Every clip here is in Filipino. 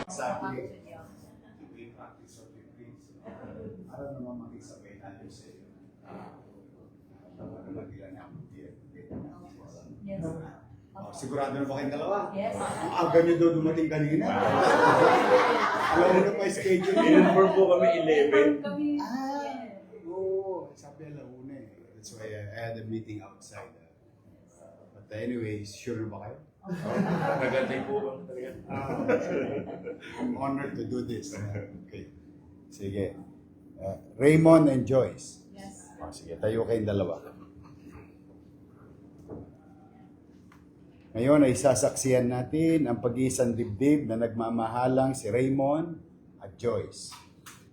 Sabi, we practice what we preach. Para naman makisabay natin sa iyo. Para magila na ako. Yes. Sigurado na ba kayong dalawa? Yes. Ang aga nyo doon dumating kanina. Alam mo na pa schedule. In-inform po kami 11. Oo. Sabi alauna eh. That's why I had a meeting outside. But anyways, sure na ba kayo? Nagantay po kami talaga. I'm honored to do this. Okay. Sige. Raymond and Joyce. Yes. Sige, tayo kayong dalawa. Ngayon ay sasaksiyan natin ang pag-iisang dibdib na nagmamahalang si Raymond at Joyce.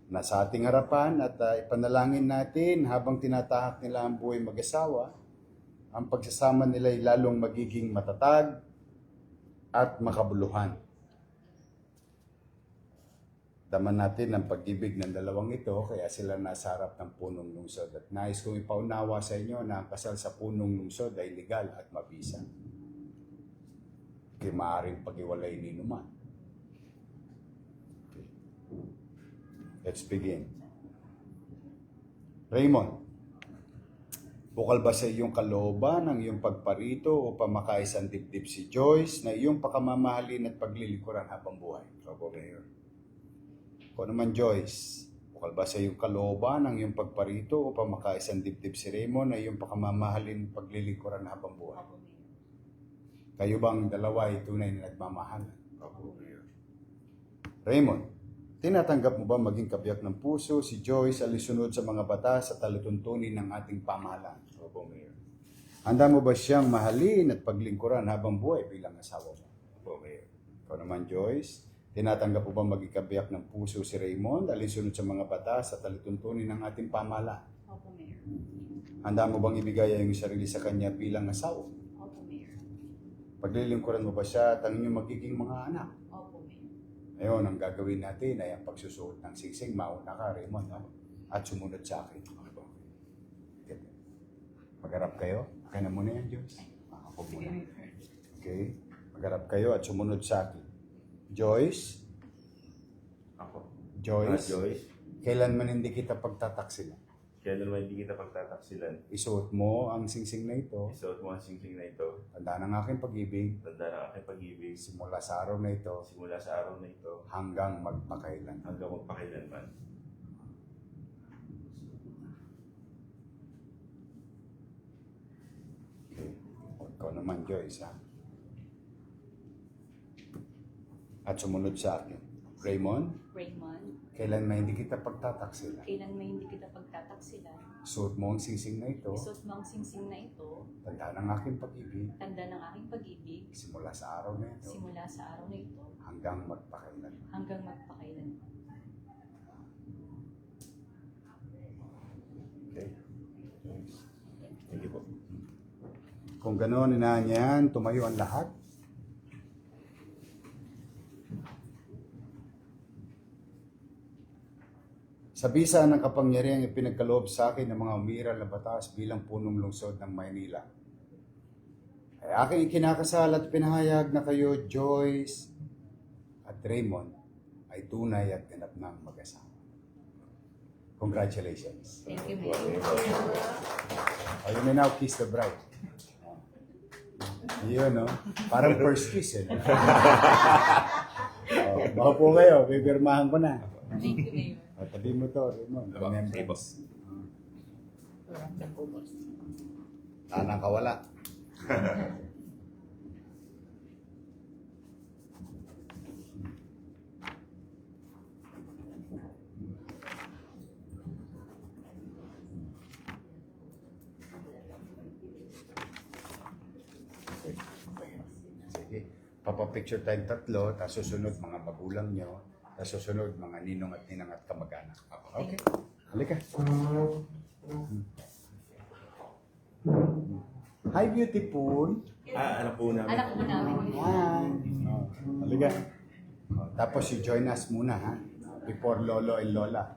Nasa ating harapan at ipanalangin natin habang tinatahak nila ang buhay mag-asawa, ang pagsasama nila ay lalong magiging matatag at makabuluhan. Daman natin ang pag-ibig ng dalawang ito, kaya sila nasa harap ng punong lungsod. At nais kong ipaunawa sa inyo na ang kasal sa punong lungsod ay legal at mabisa. Kaya maaaring pag-iwalay ni numan. Okay. Let's begin. Raymond, bukal ba sa iyong kalooban ang iyong pagparito o pamakaisang dibdib si Joyce na iyong pakamamahalin at paglilikuran habang buhay? Opo, Mayor. Kung naman Joyce, bukal ba sa iyong kalooban ang iyong pagparito o pamakaisang dibdib si Raymond na iyong pakamamahalin at paglilikuran habang buhay? Kayo bang dalawa ay tunay na nagmamahalan? Opo, Mayor. Raymond, tinatanggap mo ba maging kabiyak ng puso si Joyce alisunod sa mga batas at alituntunin ng ating pamahalaan? Opo, Mayor. Handa mo ba siyang mahalin at paglingkuran habang buhay bilang asawa mo? Opo, Mayor. Ikaw naman, Joyce, tinatanggap mo ba maging kabiyak ng puso si Raymond alisunod sa mga batas at alituntunin ng ating pamahalaan? Opo, Mayor. Handa mo bang ibigay ang iyong sarili sa kanya bilang asawa? Opo, Mayor. Paglilingkuran mo ba siya at ang inyong magiging mga anak? Opo, Mayor. Ngayon, ang gagawin natin ay ang pagsusuot ng singsing. Mauna ka, Raymond, no? At sumunod sa akin. Okay. Magharap kayo. Okay na muna yan, Joyce. Ako muna. Okay. Magharap kayo at sumunod sa akin. Joyce? Ako. Joyce? Joyce. Kailanman hindi kita pagtataksilan. Kaya naman hindi kita pagtataksilan. Isuot mo ang singsing na ito. Isuot mo ang sing-sing na ito. Tanda ng aking pag-ibig. Tanda ng aking pag-ibig. Simula sa araw na ito Simula sa araw na ito hanggang magpakailan. hanggang magpakailanman. Okay. Ikaw naman, Joyce, ha? At sumunod sa akin. Raymond, Raymond, kailanman hindi kita pagtataksilan. kailan may hindi kita pagtataksilan, Suot mo ang singsing na ito. isuot mo ang singsing na ito, Tanda ng aking pag-ibig. tanda ng aking pag-ibig, Simula sa araw na ito simula sa araw na ito, hanggang magpakailan. hanggang magpakailan. Okay? Thank you po. Kung gano'n, inaanyahan, tumayo ang lahat. Sa bisa ng kapangyarihang ipinagkaloob sa akin ng mga umiral na batas bilang punong lungsod ng Maynila, ay aking ikinakasal at pinahayag na kayo, Joyce at Raymond, ay tunay at ganap ng mag-asawa. Congratulations. Thank you, Mayor. You may now kiss the bride. Yun, no? Parang first kiss, eh. Baka po kayo, pipirmahan ko na. Thank you, Mayor. Tabi mo to, Raymond. Remembrance. Tanang kawala. Sige. Papapicture tayong tatlo, tapos susunod mga magulang nyo, tapos susunod mga ninong at ninang at kamag-anak. Okay. Halika. Hi, beautiful. Anak po namin. Anak po namin. Hi. Halika. Tapos you join us muna, ha? Before Lolo and Lola.